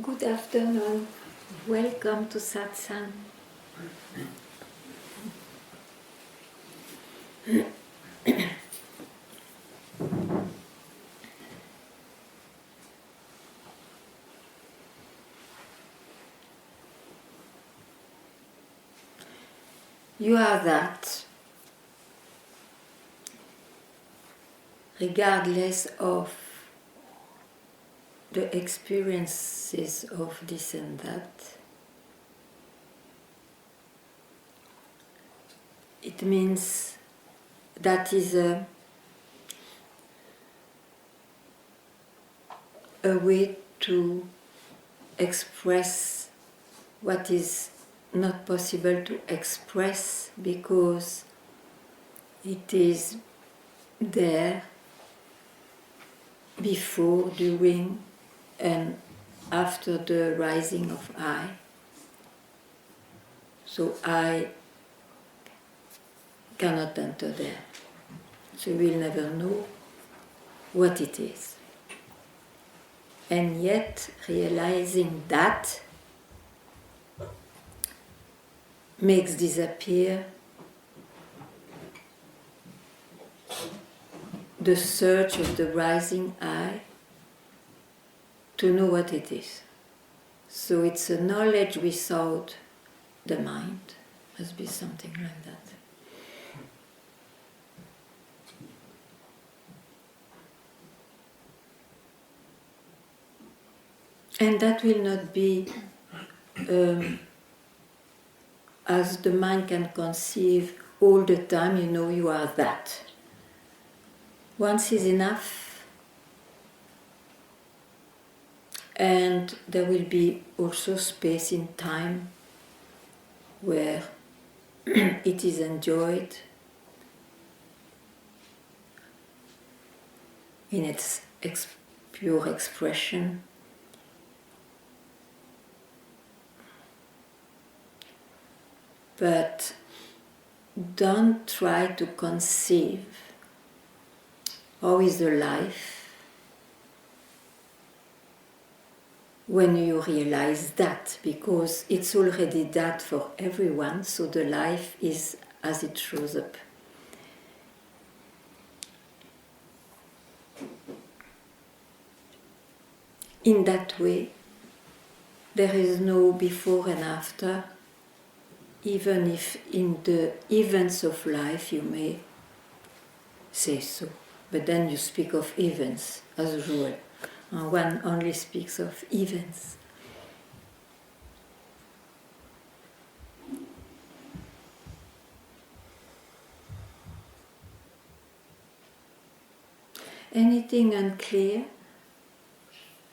Good afternoon. Welcome to Satsang. You are that, regardless of the experiences of this and that. It means that is a way to express what is not possible to express because it is there before, during and after the rising of I. So I cannot enter there. So we'll never know what it is. And yet realizing that makes disappear the search of the rising I to know what it is. So it's a knowledge without the mind. Must be something like that. And that will not be as the mind can conceive all the time, you are that. Once is enough, and there will be also space in time where it is enjoyed in its pure expression. But don't try to conceive how is the life when you realize that, because it's already that for everyone, so the life is as it shows up. In that way, there is no before and after, even if in the events of life you may say so. But then you speak of events, as usual. One only speaks of events. Anything unclear,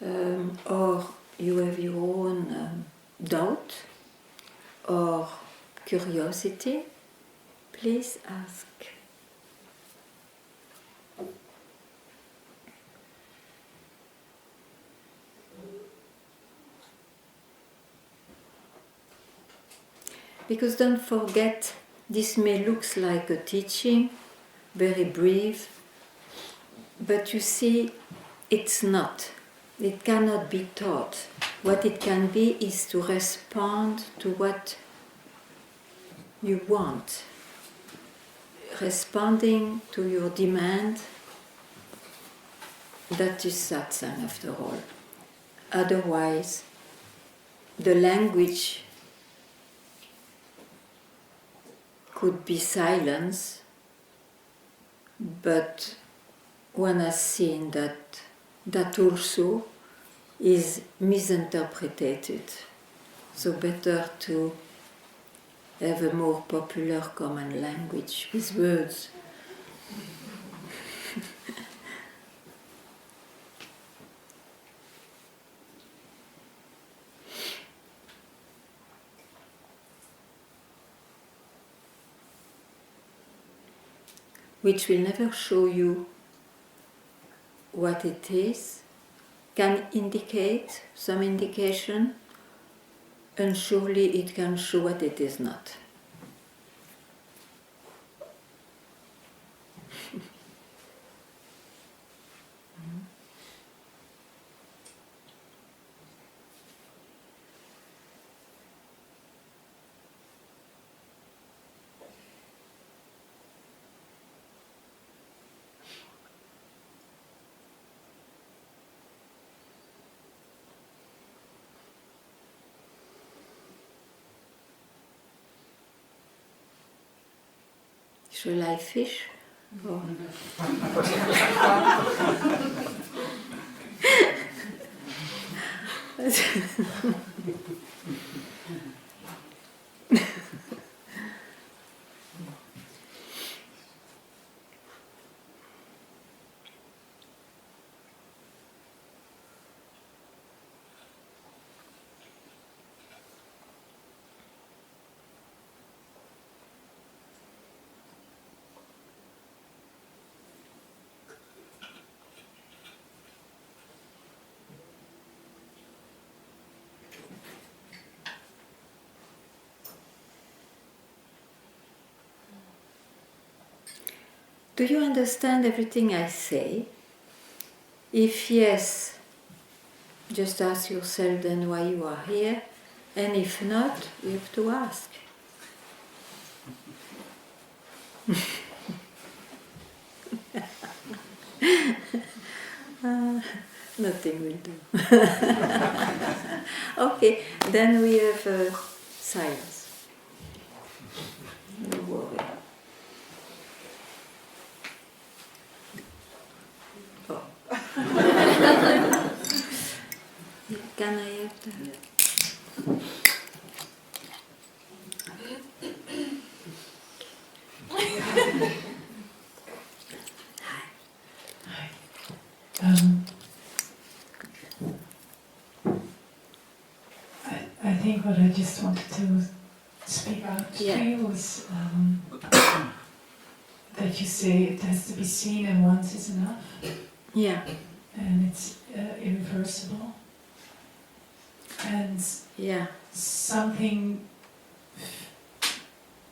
or you have your own doubt or curiosity, please ask. Because don't forget, this may look like a teaching, very brief, but you see, it's not. It cannot be taught. What it can be is to respond to what you want. Responding to your demand, that is satsang after all. Otherwise, the language could be silence, but one has seen that that also is misinterpreted. So better to have a more popular common language with words. Which will never show you what it is, can indicate some indication, and surely it can show what it is not. Shall I fish? Or do you understand everything I say? If yes, just ask yourself then why you are here, and if not, you have to ask. Nothing will do. Okay, then we have silence. No worry. Oh. Can I have that? I think what I just wanted to speak out to you was that you say it has to be seen and once is enough. Yeah. And it's irreversible. And something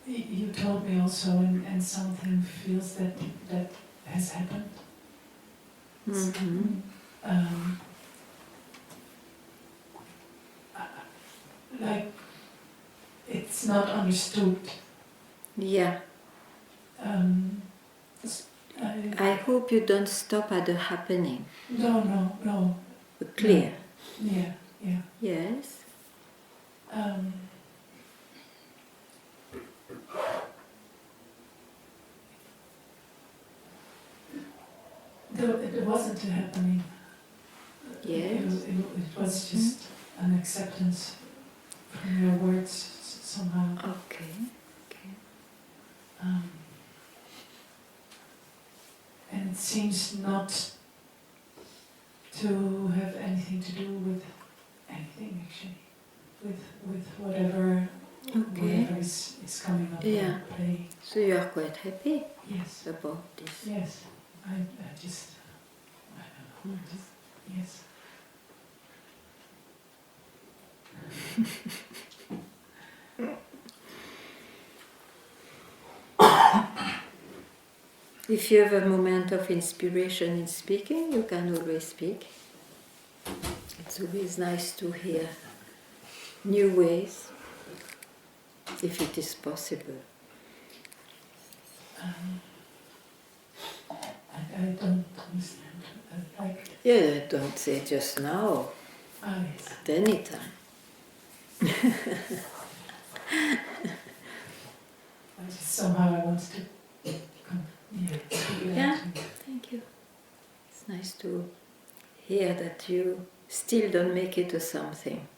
you told me also, and something feels that has happened. Mm-hmm. Like it's not understood. Yeah. I hope you don't stop at the happening. No. Clear. No. Yeah. Yes. It wasn't a happening. Yes. It was just an acceptance from your words somehow. Okay. And it seems not to have anything to do with anything actually, with whatever is coming up or playing. So you are quite happy? Yes. About this? Yes. I don't know. Yes. If you have a moment of inspiration in speaking, you can always speak. It's always nice to hear new ways, if it is possible. I don't understand. Yeah, don't say just now. Yes. At any time. Somehow I want to come. Yeah, thank you. It's nice to hear that you still don't make it to something.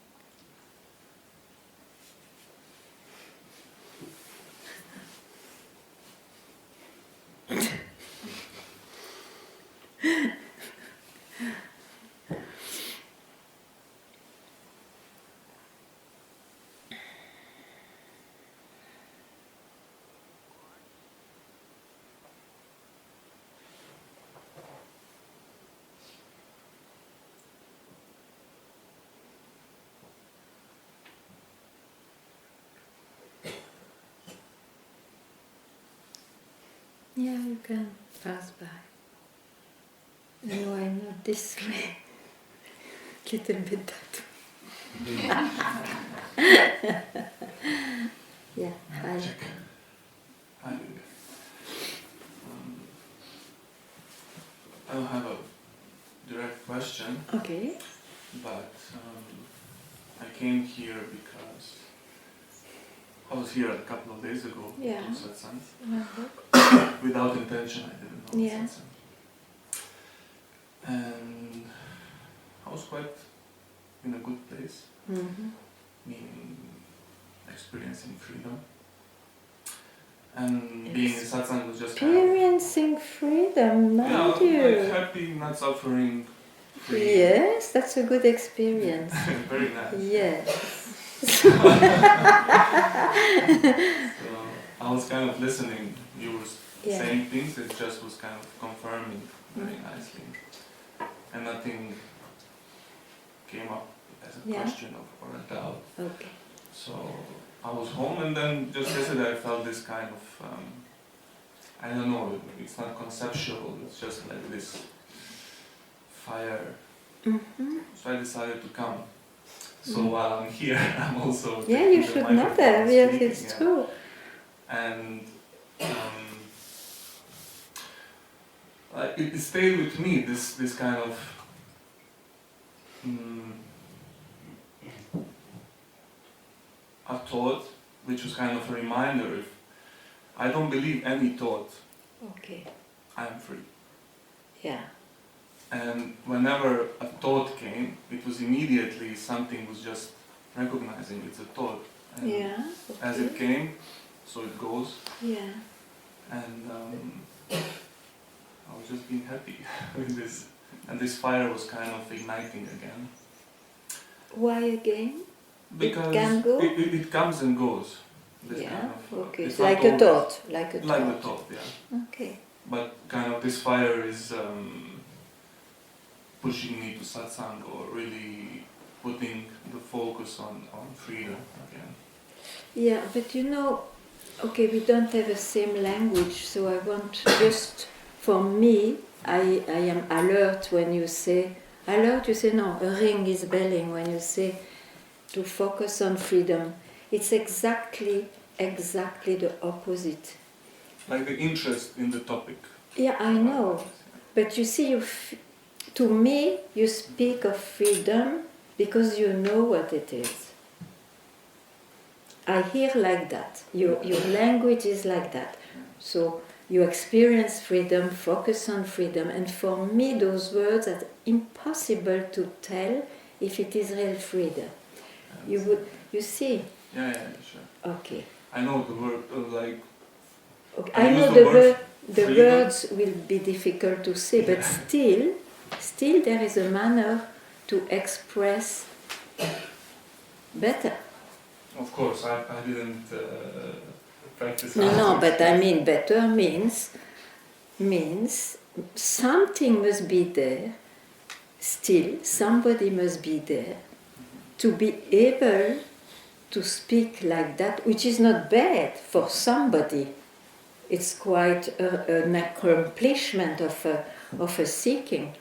Yeah, you can pass by. And why not this way? Little bit that way. Yeah, hi. Hi. I don't have a direct question. Okay. But I came here because I was here a couple of days ago to Satsang. without intention. I didn't know Yeah. satsang. And I was quite in a good place, meaning experiencing freedom. And being in satsang was just kind of, Experiencing freedom, mind yeah, you. like happy, not suffering, free. Yes, that's a good experience. Very nice. Yes. So I was kind of listening. You were Yeah. saying things, it just was kind of confirming very nicely. And nothing came up as a Yeah. question or a doubt. Okay. So I was home, and then just yesterday I felt this kind of, I don't know, it's not conceptual, it's just like this fire. So I decided to come. So while I'm here, I'm also Yeah, taking you the should know microphone that. and Yes, speaking, it's yeah. true. And it stayed with me, this kind of a thought, which was kind of a reminder. If I don't believe any thought, Okay. I'm free. Yeah. And whenever a thought came, it was immediately something was just recognizing it's a thought. And Yeah. Okay. as it came, so it goes. Yeah. And I was just being happy with this. And this fire was kind of igniting again. Why again? Because can go? it comes and goes. This Yeah. kind of, Okay. it's It's not like a always thought. Like a like the thought. thought, yeah. Okay. But kind of this fire is pushing me to satsang, or really putting the focus on freedom again. Yeah, but you know, okay, we don't have the same language, so I want just, for me, I am alert when you say, alert, you say no, a ring is belling when you say to focus on freedom. It's exactly the opposite. Like the interest in the topic. Yeah, I know. But you see, to me, you speak of freedom because you know what it is. I hear like that. Your language is like that. So you experience freedom, focus on freedom, and for me, those words are impossible to tell if it is real freedom. You see? Yeah, sure. Okay. I know the word, like... Okay. I I know use the freedom. words will be difficult to say, but still there is a manner to express better. Of course, I didn't practice. No, but I mean better means something must be there, still somebody must be there to be able to speak like that, which is not bad for somebody. It's quite an accomplishment of a seeking,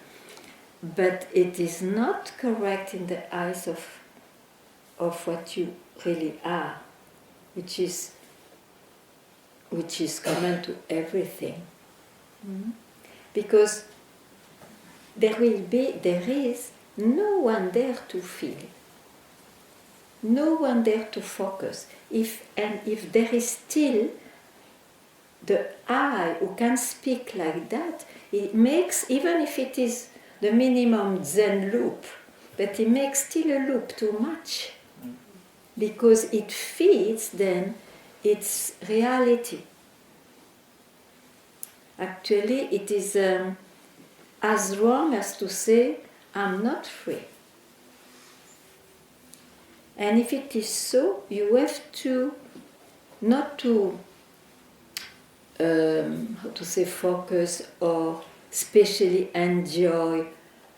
but it is not correct in the eyes of what you really are, which is common to everything. Because there is no one there to feel, no one there to focus. If there is still the I who can speak like that, it makes, even if it is the minimum Zen loop, but it makes still a loop too much, because it feeds then its reality. Actually, it is as wrong as to say, I'm not free. And if it is so, you have to, not to, focus or specially enjoy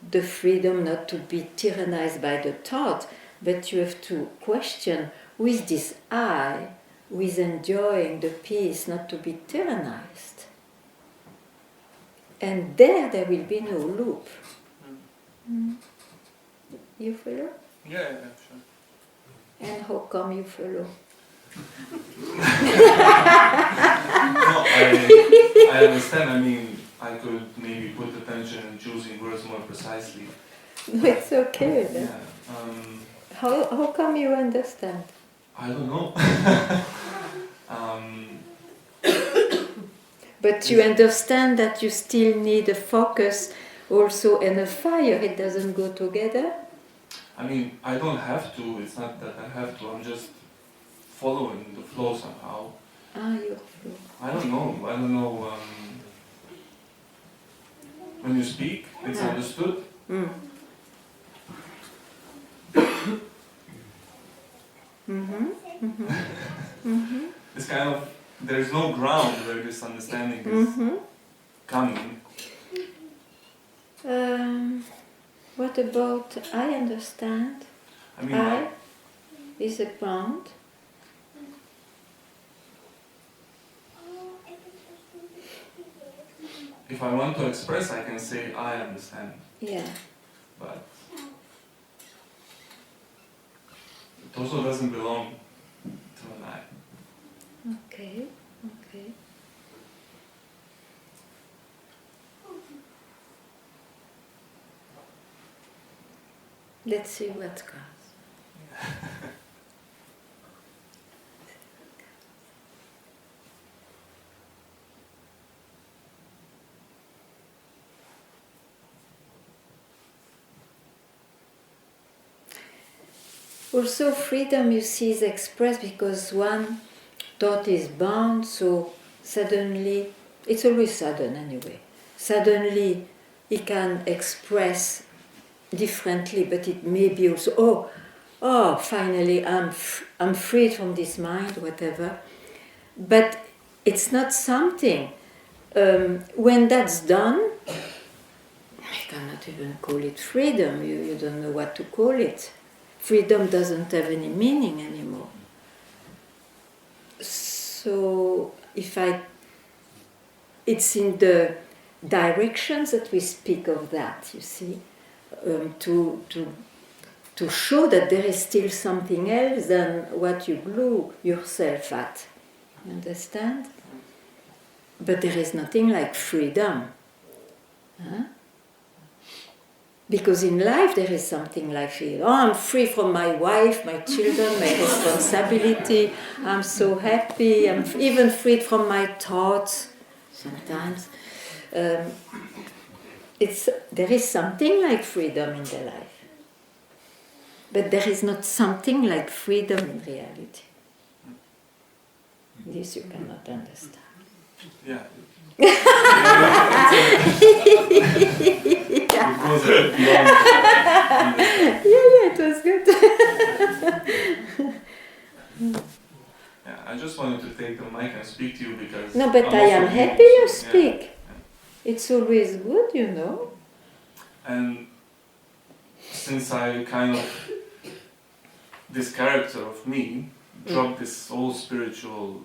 the freedom not to be tyrannized by the thought, but you have to question, who is this I who is enjoying the peace not to be tyrannized? And there will be no loop. You follow? Yeah, sure. And how come you follow? No, I understand. I mean, I could maybe put attention in choosing words more precisely. No, it's okay. Yeah. How come you understand? I don't know. But you understand that you still need a focus also and a fire. It doesn't go together. I mean, I don't have to. It's not that I have to. I'm just following the flow somehow. Your flow. I don't know. I don't know. When you speak, it's understood. Mm. Mm-hmm. Mm-hmm. Mm-hmm. It's kind of, there's no ground where this understanding is coming. What about I understand? I mean, I is a ground. if I want to express, I can say I understand. Yeah. But it also doesn't belong to an I. Okay. Okay. Let's see what comes. Also, freedom, you see, is expressed because one thought is bound, so suddenly, it's always sudden anyway, suddenly it can express differently, but it may be also, finally I'm freed from this mind, whatever. But it's not something. When that's done, I cannot even call it freedom. You don't know what to call it. Freedom doesn't have any meaning anymore. So it's in the directions that we speak of that, you see, to show that there is still something else than what you glue yourself at. You understand? But there is nothing like freedom. Huh? Because in life there is something like freedom. Oh, I'm free from my wife, my children, my responsibility. I'm so happy. I'm even freed from my thoughts sometimes. There is something like freedom in the life. But there is not something like freedom in reality. This you cannot understand. Yeah. Yeah. It goes a bit beyond. Yeah, it was good. Yeah, I just wanted to take the mic and speak to you because... No, but I am happy you speak. Yeah. It's always good, you know. And since I kind of, this character of me, dropped this whole spiritual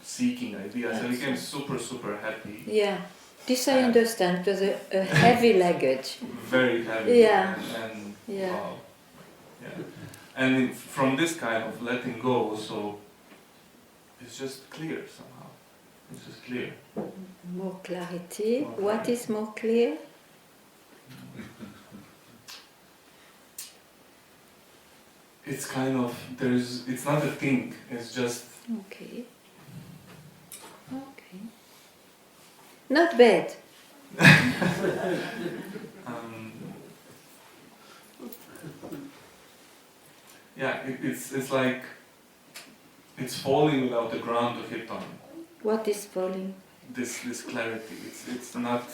seeking ideas, I became super, super happy. Yeah. This I understand. It was a heavy luggage. Very heavy. Yeah. And yeah. Wow. Yeah. And from this kind of letting go, so it's just clear somehow. It's just clear. More clarity. What is more clear? It's kind of, it's not a thing, it's just... Okay. Okay. Not bad. Yeah, it's like, it's falling without the ground to hit on. What is falling? This clarity, it's not,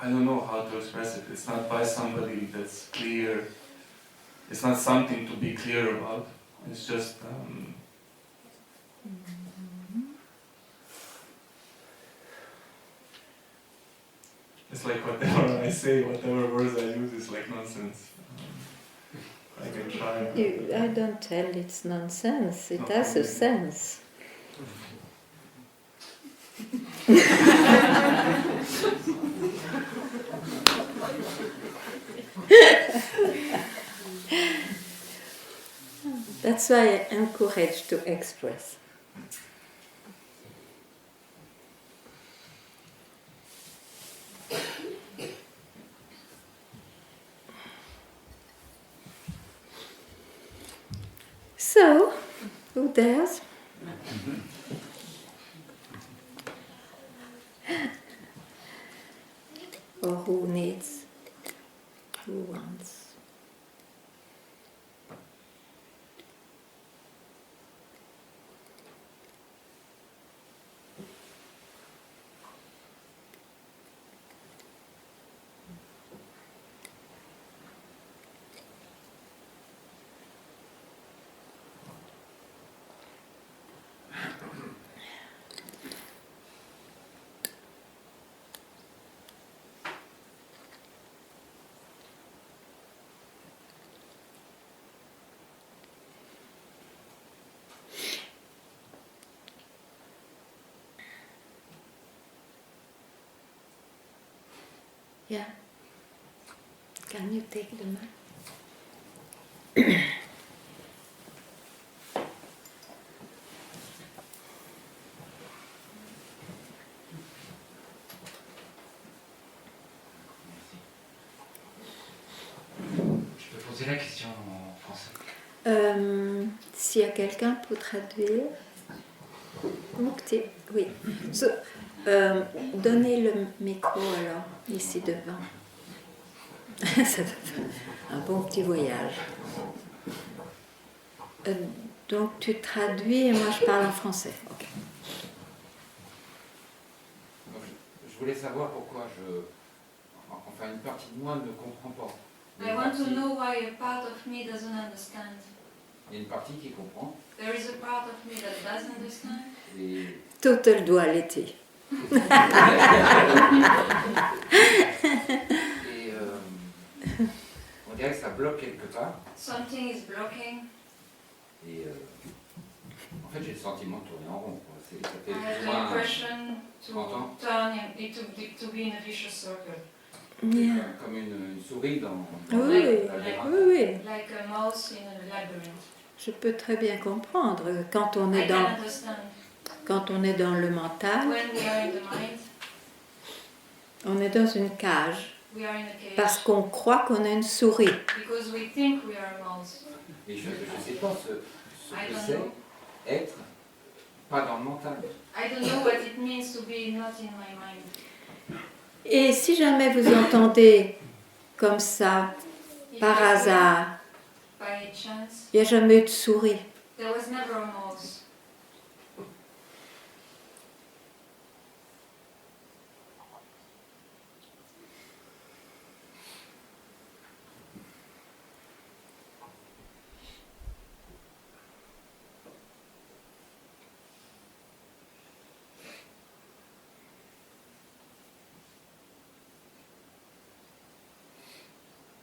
I don't know how to express it, it's not by somebody that's clear, it's not something to be clear about, it's just, it's like whatever I say, whatever words I use is like nonsense. I can try. I don't tell it's nonsense, it has a sense. That's why I encourage to express. So, who dares? Who wants? Yeah. Can you take the mic? Je peux poser la question en français. S'il y a quelqu'un pour traduire. Mukti, oui. Donnez le micro alors, ici devant. Ça va faire un bon petit voyage. Donc tu traduis et moi je parle en français. Ok. Donc, je voulais savoir pourquoi enfin une partie de moi ne comprend pas. I want to know why a part of me doesn't understand. Il y a une partie qui comprend. There is a part of me that does understand. Et Total duality. on dirait que ça bloque quelque part. Something is blocking. Et en fait, j'ai le sentiment de tourner en rond, quoi. Ça fait I have plus ou the moins impression to 30 ans. turn to be in a vicious circle. Yeah. Comme une souris dans Oui, la oui, labyrinthe. oui. Like a mouse in a labyrinth. Je peux très bien comprendre. Quand on I est can dans, understand. quand on est dans le mental, When we are in the mind, on est dans une cage we are in a cage. parce qu'on croit qu'on est une souris. Because we think we are a mouse. Et je ne sais pas ce I que don't c'est know. être pas dans le mental. I don't know what it means to be not in my mind. Et si jamais vous entendez comme ça, If par I hear hasard, by chance, il n'y a jamais eu de souris. there was never a mouse.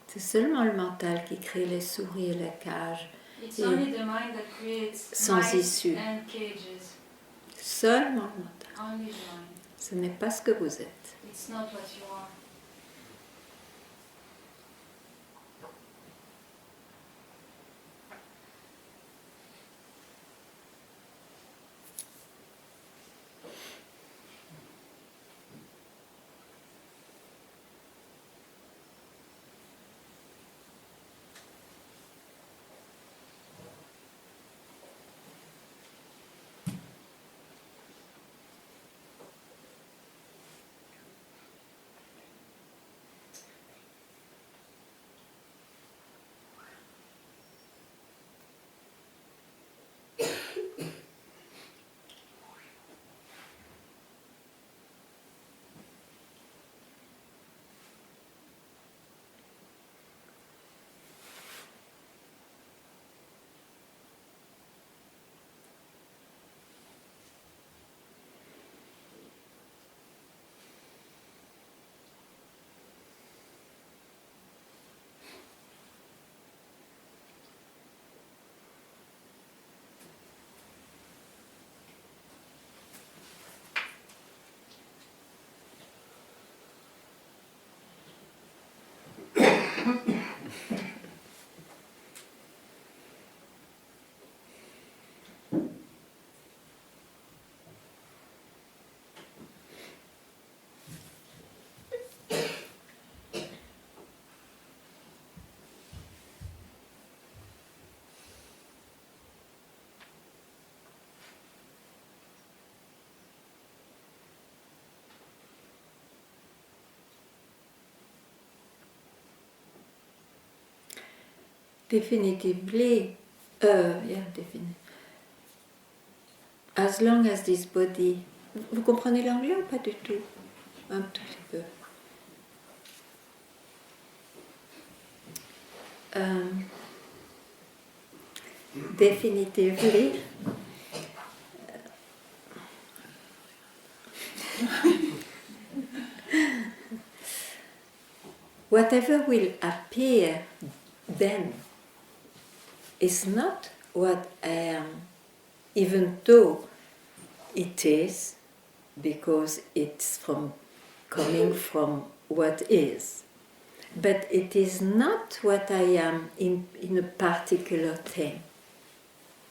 C'est seulement le mental qui crée les souris et les cages. It's Yeah. only the mind that creates Sans mice issue. and cages. Seulement le mental. Only the mind. Ce n'est pas ce que vous êtes. It's not what you are. Definitively, definitely. As long as this body... Vous comprenez l'anglais ou pas du tout? Un tout petit peu. Definitively, whatever will appear then is not what I am, even though it is, because it's coming from what is. But it is not what I am in a particular thing.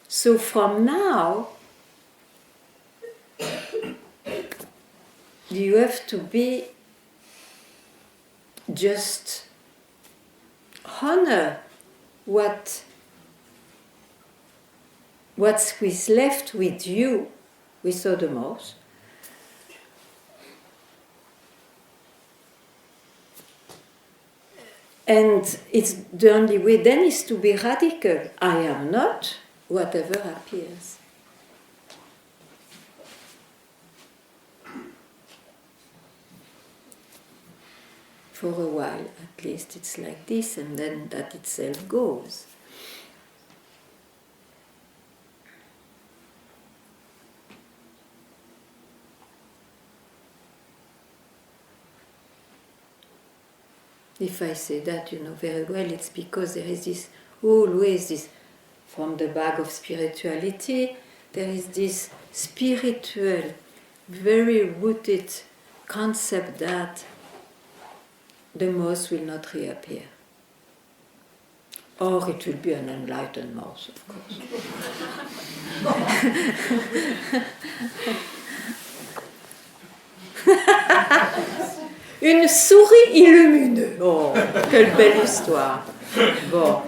So from now, you have to be just honor what's left with you, with Odomos. And it's the only way then is to be radical. I am not whatever appears. For a while, at least, it's like this, and then that itself goes. If I say that, very well, it's because there is this, always this, from the bag of spirituality, there is this spiritual, very rooted concept that the mouse will not reappear. Or it will be an enlightened mouse, of course. Une souris illuminée. Oh, quelle belle histoire. Bon.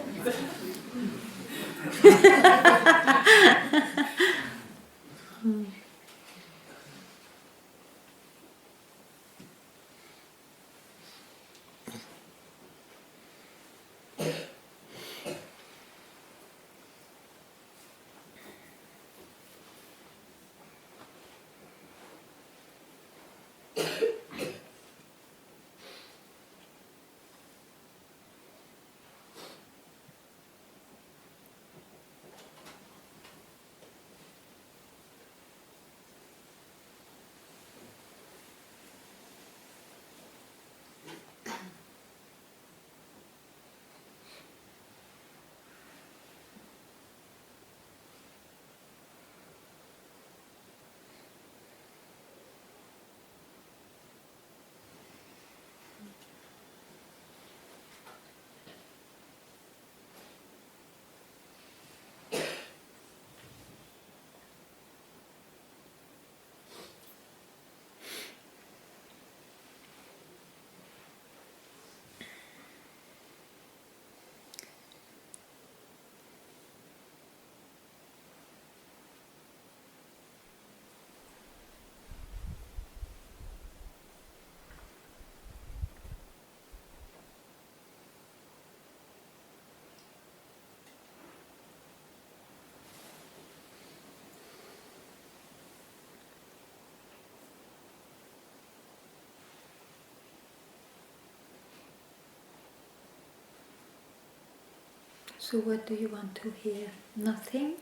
So what do you want to hear? Nothing?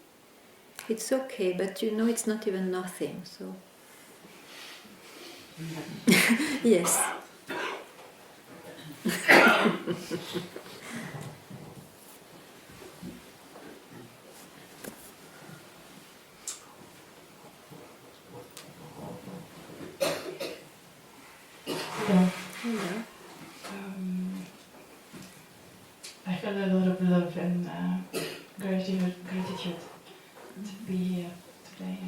It's okay, but it's not even nothing, so... Yes. Hello. Hello. I feel a lot of love and gratitude to be here today,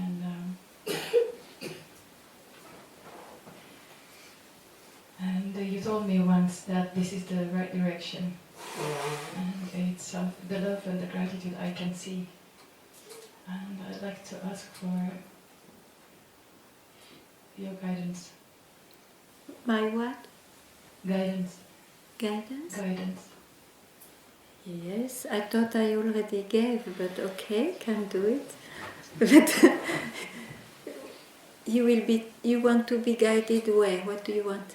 and you told me once that this is the right direction, and it's the love and the gratitude I can see, and I'd like to ask for your guidance. My what? Guidance. Guidance? Guidance. Yes, I thought I already gave, but okay, can do it. But you want to be guided where? What do you want?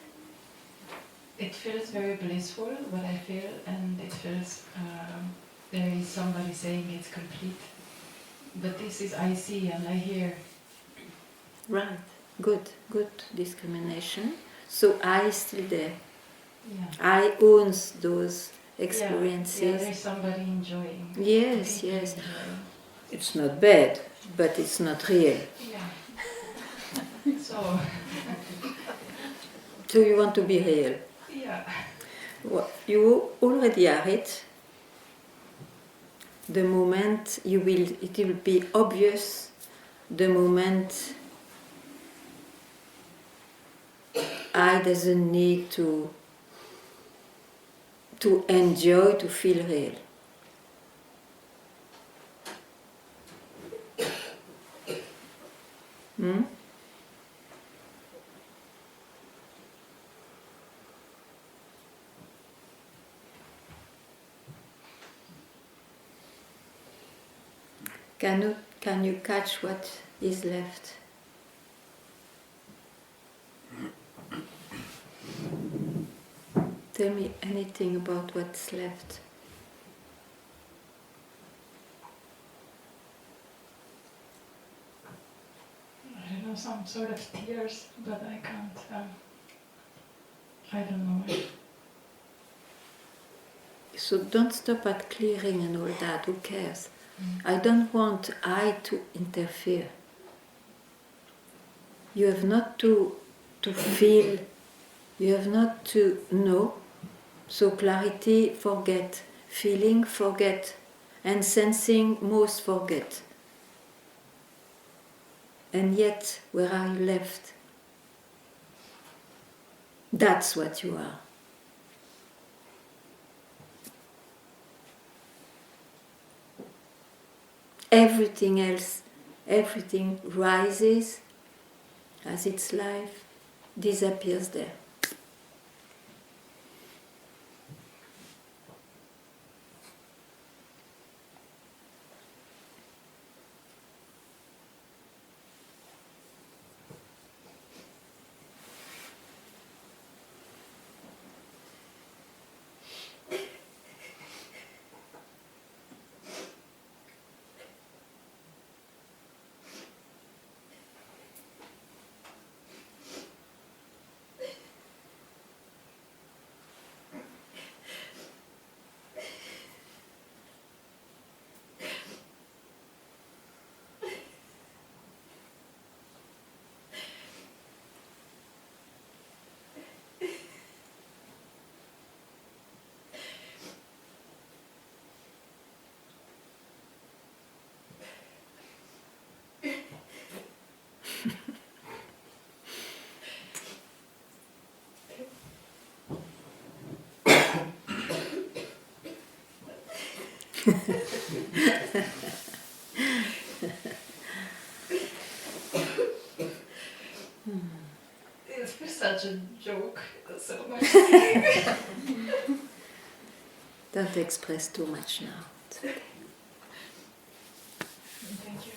It feels very blissful, what I feel, and it feels there is somebody saying it's complete. But this is I see and I hear. Right, good discrimination. So I is still there. Yeah. I owns those experiences. Yeah, there's somebody enjoying. Yes, Deeply yes. enjoying. It's not bad, but it's not real. Yeah. So, So you want to be real. yeah. Well, you already are it. The moment it will be obvious. The moment I doesn't need to enjoy, to feel real. Hmm? Can you catch what is left? Tell me anything about what's left. I don't know, some sort of tears, but I can't. I don't know. So don't stop at clearing and all that, who cares? I don't want I to interfere. You have not to feel, you have not to know. So clarity, forget. Feeling, forget. And sensing, most forget. And yet, where are you left? That's what you are. Everything else, everything rises as its life, disappears there. It's such a joke, so much. Don't express too much now. It's okay. Thank you.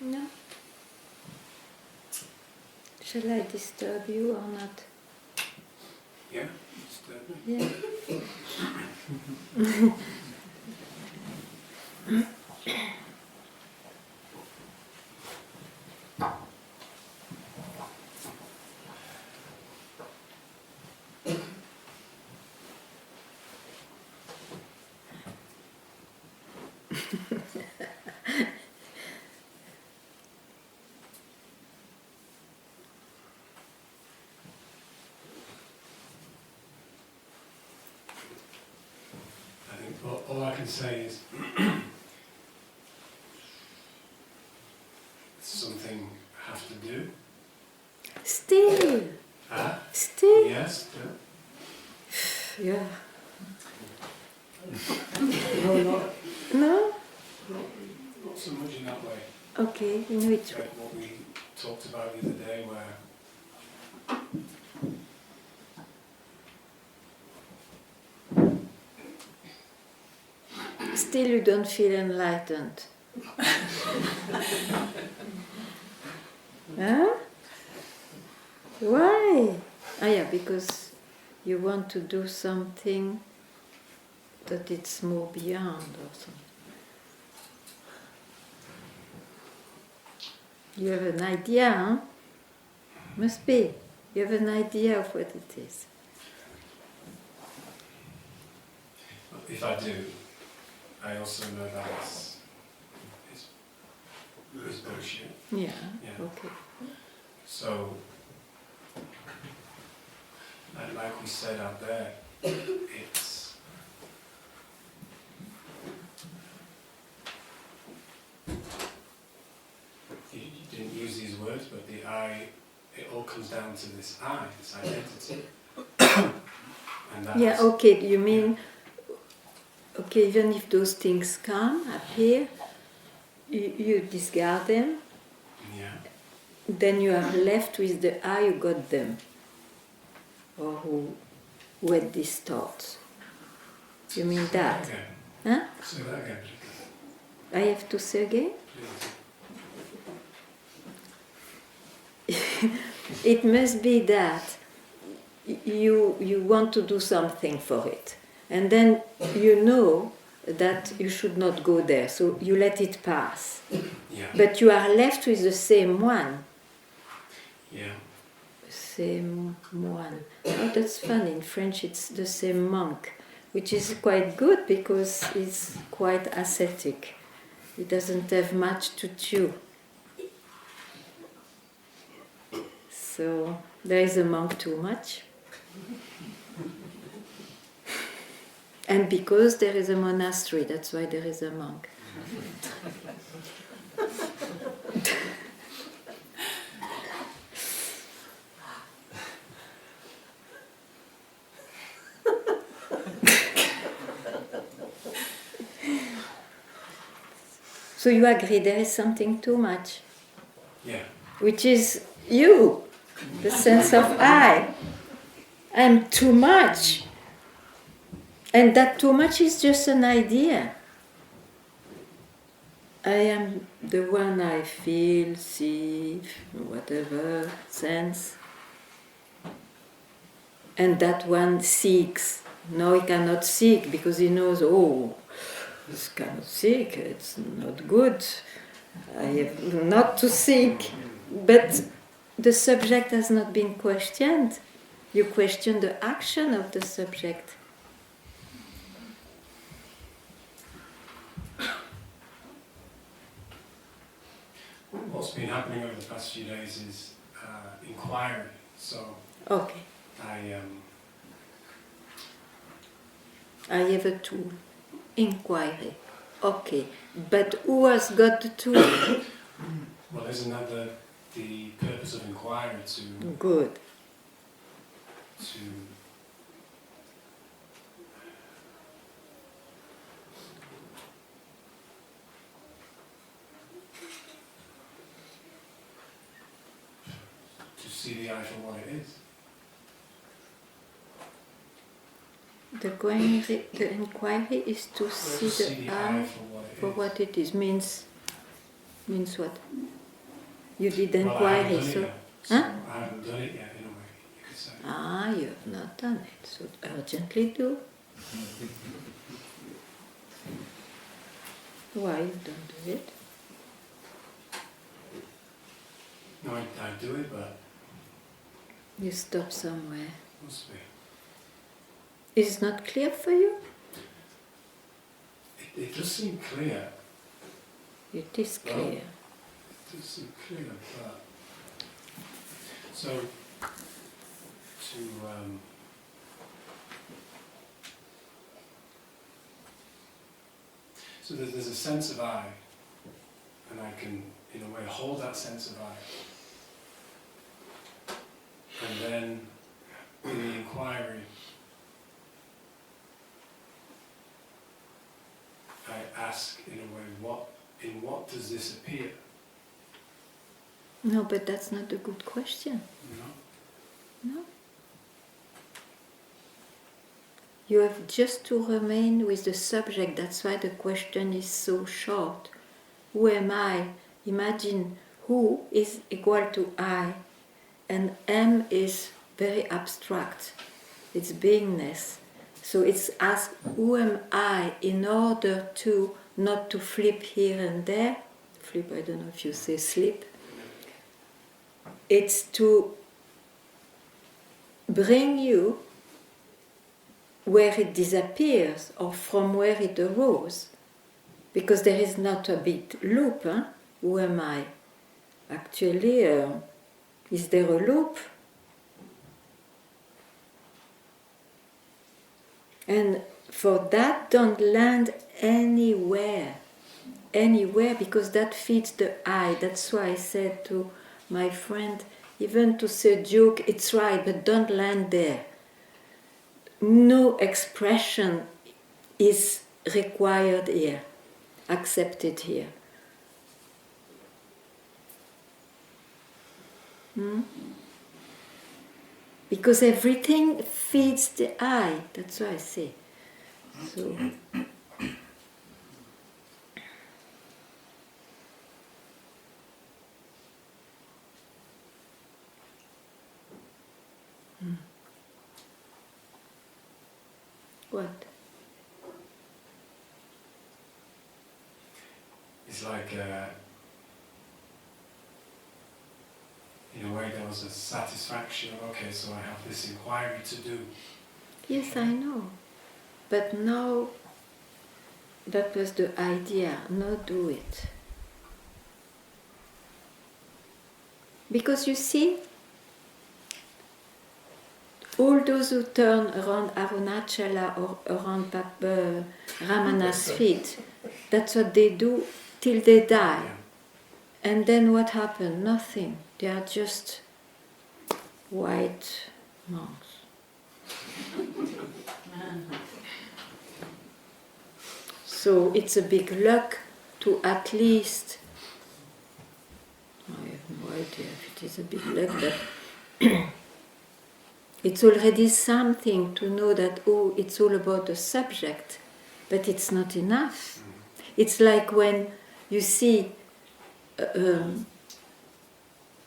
No? Shall I disturb you or not? Yeah, disturb me. Yeah. I think all I can say is it's something I have to do. Still. Ah, Still. yes, yeah. Yeah. No, not No? so much in that way. Okay, in which way? Like what we talked about the other day, where Still you don't feel enlightened. Huh? Why? Ah yeah, because you want to do something that it's more beyond or something. You have an idea, huh? Must be. You have an idea of what it is. if I do, I also know that it's bullshit. Yeah, Yeah. okay. So, like we said out there, it's you didn't use these words, but the I, it all comes down to this I, this identity. And that's, Yeah, okay, you mean, okay, even if those things come, appear, you discard them, yeah, then you are left with the I who got them, or who had these thoughts. You mean say that? again. Huh? Say that again, I have to say again? please. It must be that you want to do something for it, and then you know that you should not go there, so you let it pass. Yeah, But you are left with the same one. yeah, Same one. Oh, that's fun. In French, it's the same monk, which is quite good because it's quite ascetic. He doesn't have much to chew. So there is a monk too much. And because there is a monastery, that's why there is a monk. So you agree there is something too much, yeah, which is you, the sense of I. I'm too much. And that too much is just an idea. I am the one I feel, see, whatever, sense. And that one seeks. No, he cannot seek because he knows, oh, this cannot seek, it's not good. I have not to seek. But the subject has not been questioned. You question the action of the subject. What's been happening over the past few days is inquiry. So Okay, I I have a tool. Inquiry. Okay, but who has got the tool? well, isn't that the purpose of inquiry Good. to see the eye for what it is? The inquiry is to see To see the the eye eye for what it for is. what it is. Means what? You did Well, I haven't inquiry, done it so... yet. Huh? I haven't done it yet, in a way, you could say. Ah, you have not done it, so urgently do. Why you don't do it? No, I do it, but You stop somewhere. must be. Is it not clear for you? It does seem clear. It is Well, clear. It does seem clear, but... So, to... So there's a sense of I, and I can, in a way, hold that sense of I. And then, in the inquiry, I ask, in a way, in what does this appear? No, but that's not a good question. You know? No. You have just to remain with the subject. That's why the question is so short. Who am I? Imagine who is equal to I, and M is very abstract. It's beingness. So it's ask, who am I, in order to not to flip here and there. Flip, I don't know if you say slip. It's to bring you where it disappears or from where it arose. Because there is not a big loop. Huh? Who am I? Actually, is there a loop? And for that, don't land anywhere, because that feeds the I. That's why I said to my friend, even to say a joke, it's right, but don't land there. No expression is required here, accepted here. Because everything feeds the I, that's what I say. So, what? It's like, in a way, there was a satisfaction of, okay, so I have this inquiry to do. Yes, I know. But now, that was the idea, now do it. Because you see, all those who turn around Arunachala or around Ramana's feet, that's what they do till they die. Yeah. And then what happened? Nothing. They are just white monks. So it's a big luck to at least, I have no idea if it is a big luck, but it's already something to know that, oh, it's all about the subject, but it's not enough. It's like when you see,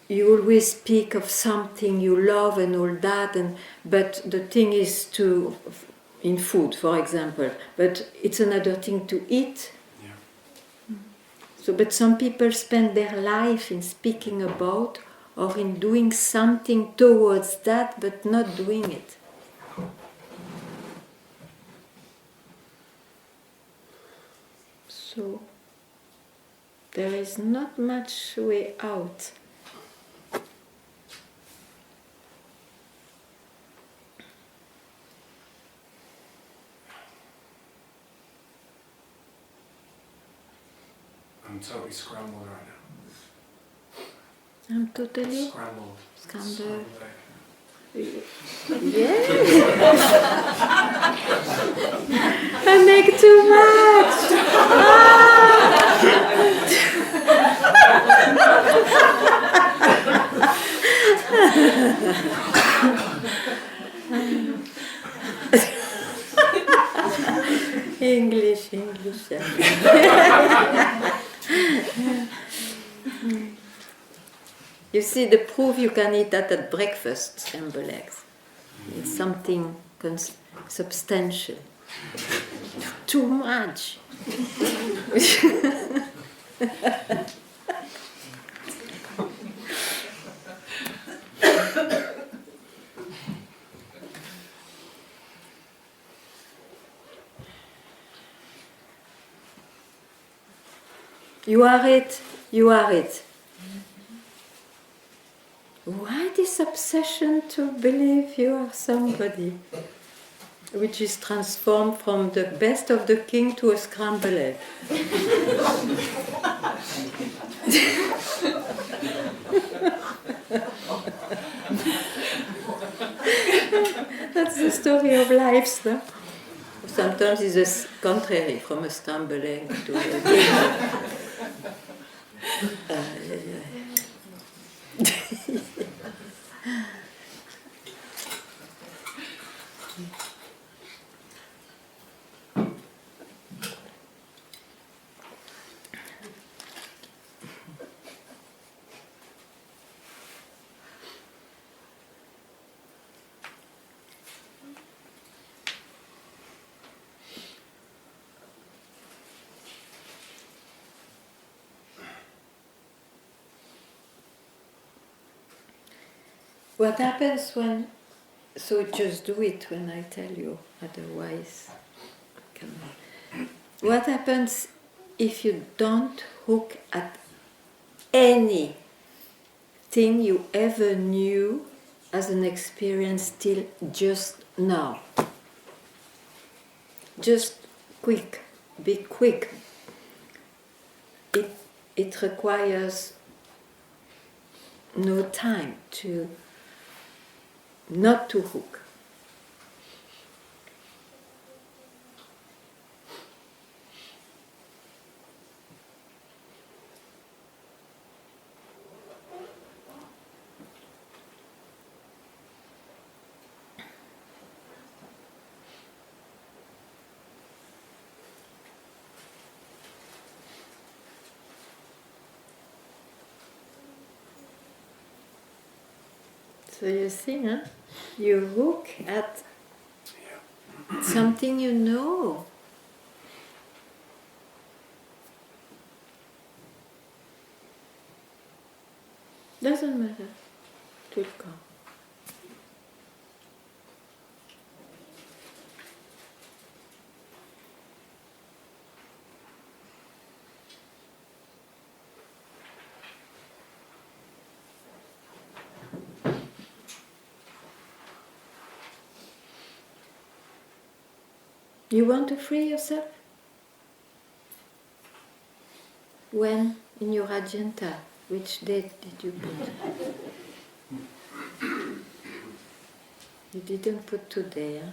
you always speak of something you love and all that, but the thing is to, in food, for example, but it's another thing to eat. Yeah. So, but some people spend their life in speaking about or in doing something towards that, but not doing it. So, there is not much way out. I'm totally scrambled right now. I'm totally Scrambled. scrambled. Egg. Yes. I make too much. English. You see, the proof you can eat that at breakfast, scrambled eggs. It's something substantial. Too much. You are it, you are it. Why this obsession to believe you are somebody which is transformed from the best of the king to a scrambled egg? That's the story of life, no? Sometimes it's the contrary, from a scrambled egg to a king. What happens when, so just do it when I tell you, otherwise, come on. What happens if you don't hook at anything you ever knew as an experience till just now? Just quick, be quick. It requires no time to not to hook. So you see, huh? You hook at something you know. Doesn't matter. It will come. You want to free yourself? When? In your agenda? Which date did you put? You didn't put today, huh?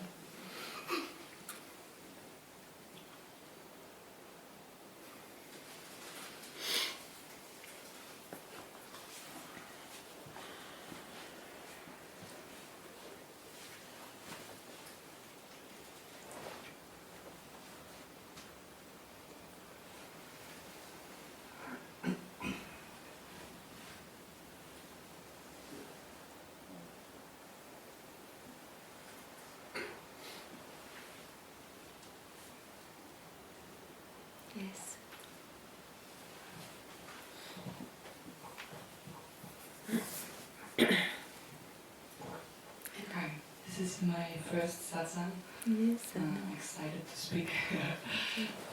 Yes. Hi, this is my first satsang. Yes. I'm excited to speak.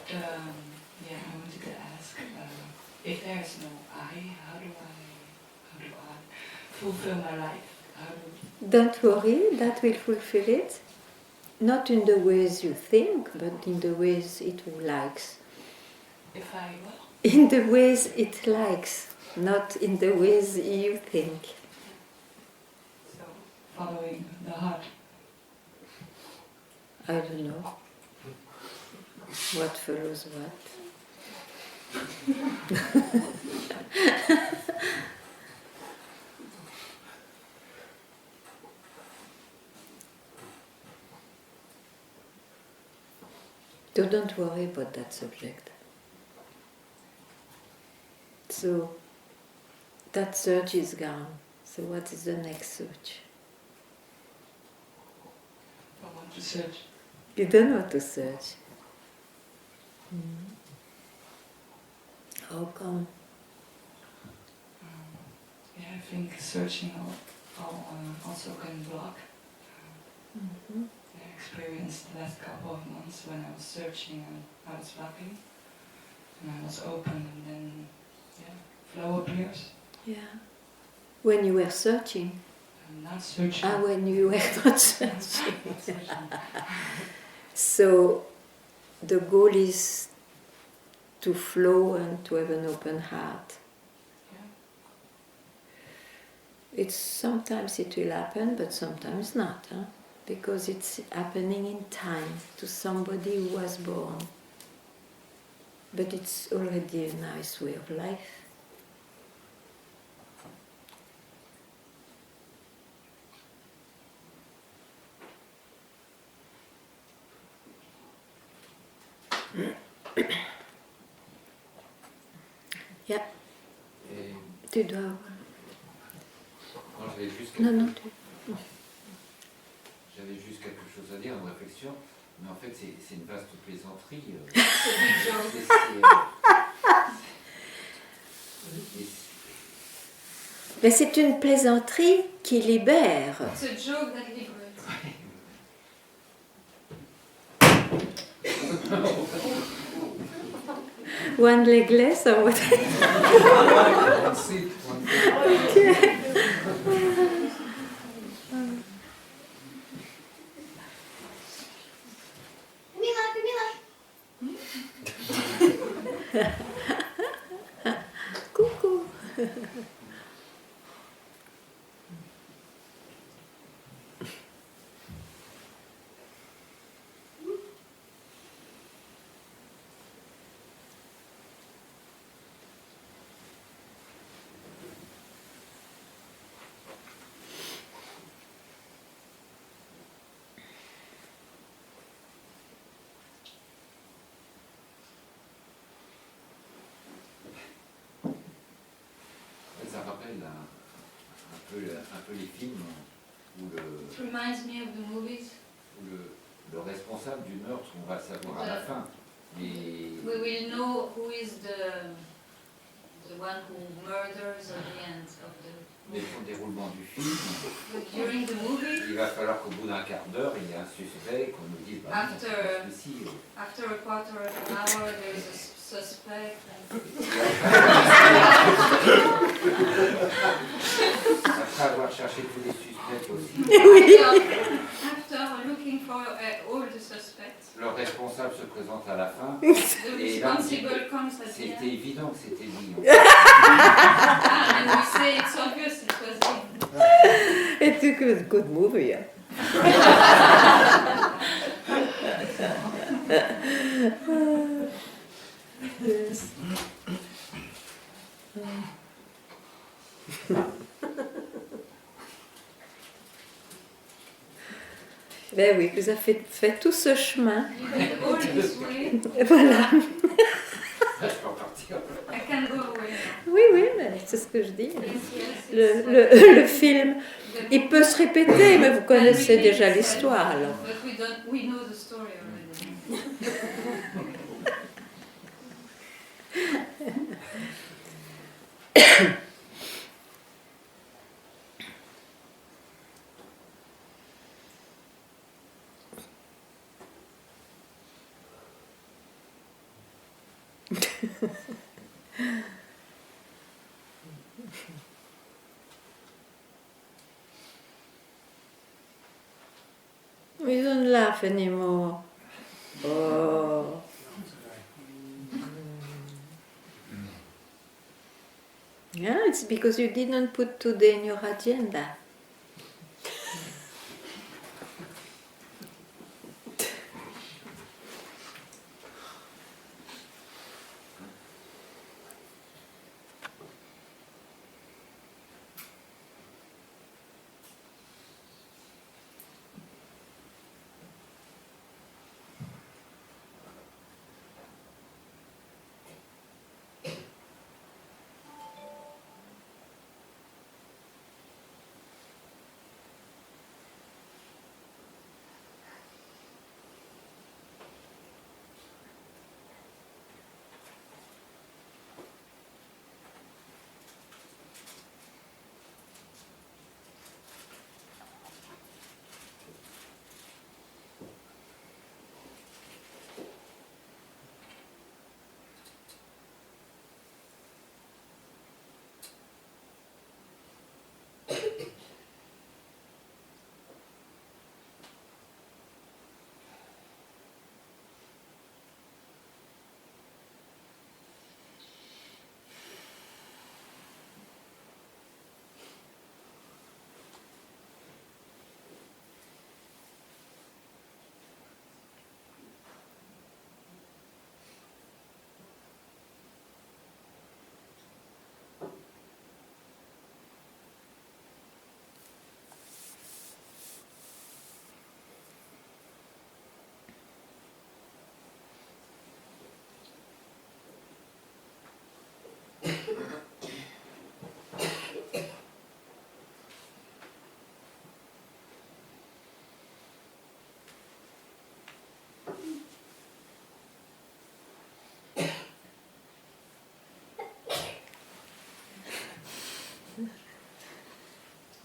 Yeah, I wanted to ask, if there is no I, how do I fulfill my life? Don't worry, that will fulfill it. Not in the ways you think, but in the ways it likes. If I what? In the ways it likes, not in the ways you think. So, following the heart. I don't know. What follows what? So don't worry about that subject. So that search is gone. So what is the next search? I want to search. You don't know what to search. How come? Yeah, I think searching also can block. Mm-hmm. I experienced the last couple of months when I was searching and I was blocking. And I was open and then, flow appears. Yeah. When you were searching. I'm not searching. When you were not searching. Not searching. So the goal is to flow and to have an open heart. Yeah. Sometimes it will happen, but sometimes not, because it's happening in time to somebody who was born. But it's already a nice way of life. Yeah. Et Tu dois. quand j'avais juste Non, quelque- non, j'avais juste quelque chose à dire, une réflexion, mais en fait c'est une vaste plaisanterie. It's a big joke. Mais c'est une plaisanterie qui libère. It's a joke that liberates. One legless or what? One seat, one seat. Coucou. Ça rappelle un peu les films où It reminds me of the movies. le responsable du meurtre, on va le savoir à la fin. Mais We will know who is the one who murders at the end of the mais movie. pour le déroulement du film, But during the movie, il va falloir qu'au bout d'un quart d'heure, il y ait un suspect, qu'on nous dise bah, non, After- celui-ci, after a quarter of an hour, there is a suspect. après avoir cherché tous les suspects aussi, After looking for all the suspects, le responsable se présente à la fin. the Et là, responsible comes at the c'était end. évident que c'était lui. And we say it's obvious it was him. It's a good movie, yeah. Yes. Ben oui, vous avez fait tout ce chemin. You did all this way. Et voilà. Je peux repartir. I can go away now. Oui, oui, mais c'est ce que je dis. Yes, yes. Le film, il peut se répéter, mais vous connaissez déjà l'histoire alors. But we know the story already. We don't laugh anymore. Oh. Yeah, it's because you didn't put today in your agenda.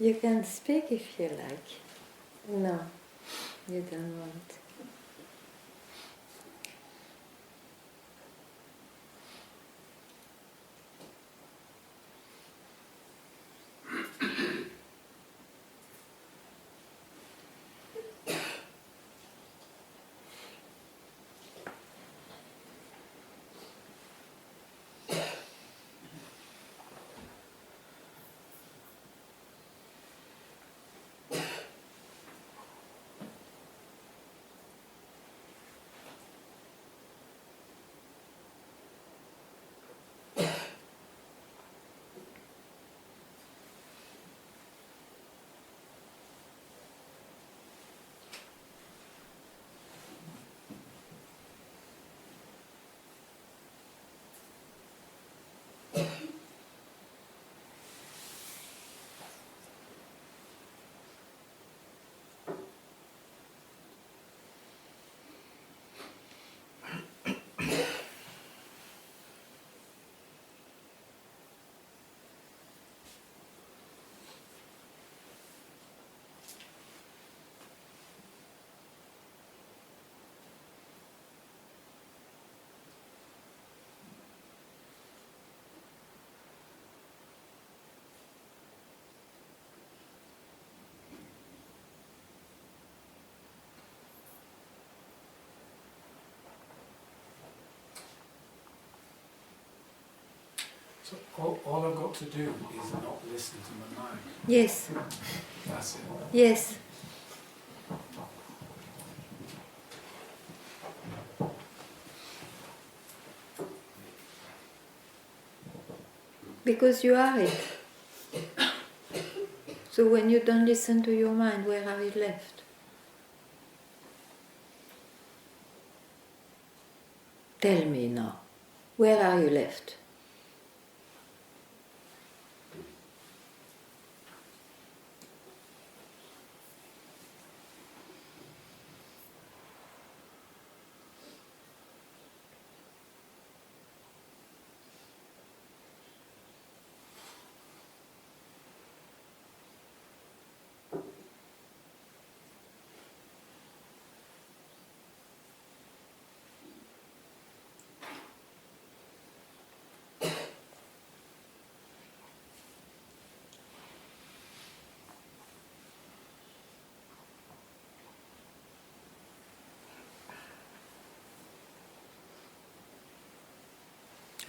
You can speak if you like. No, you don't want. So all I've got to do is not listen to my mind. Yes, That's it. yes. Because you are it. So when you don't listen to your mind, where are you left? Tell me now, where are you left?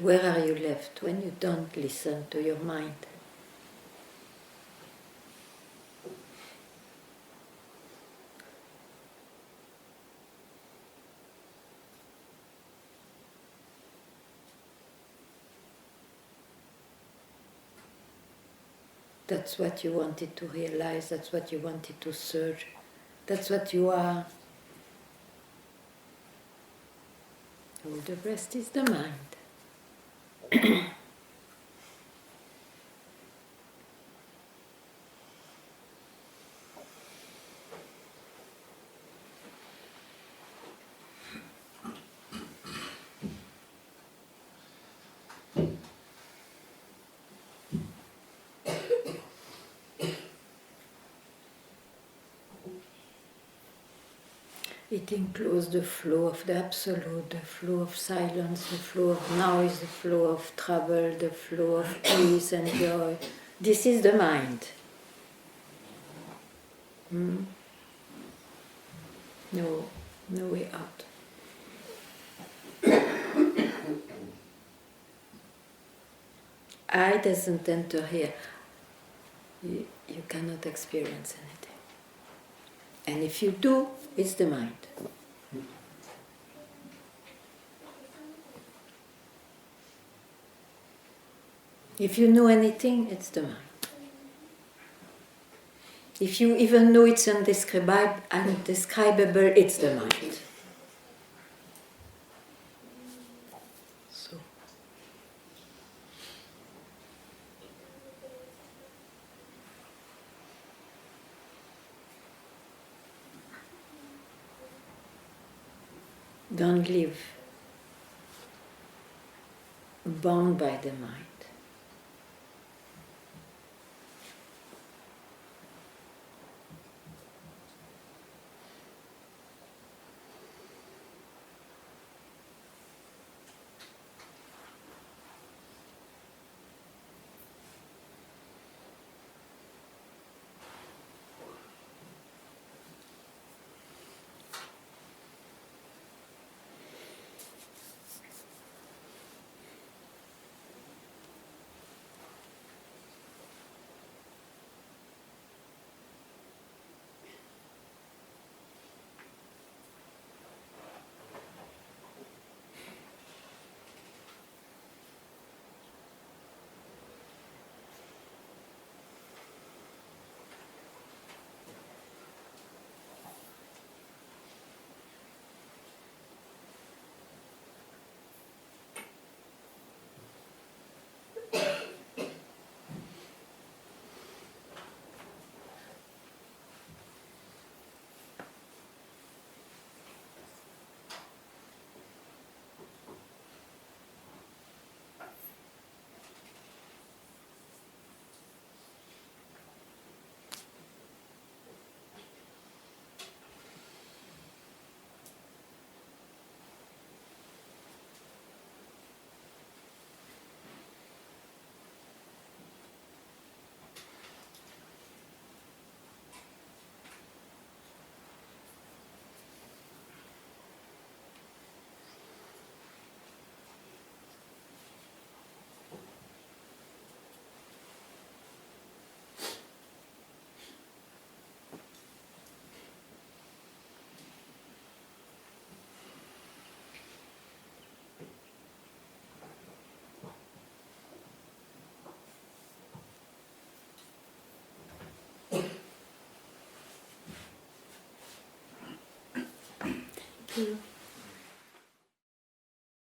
Where are you left when you don't listen to your mind? That's what you wanted to realize, that's what you wanted to search, that's what you are. All the rest is the mind. It includes the flow of the Absolute, the flow of silence, the flow of noise, the flow of trouble, the flow of peace and joy. This is the mind. No way out. I doesn't enter here. You cannot experience anything. And if you do, it's the mind. If you know anything, it's the mind. If you even know it's undescribable, it's the mind. So. Don't live bound by the mind. to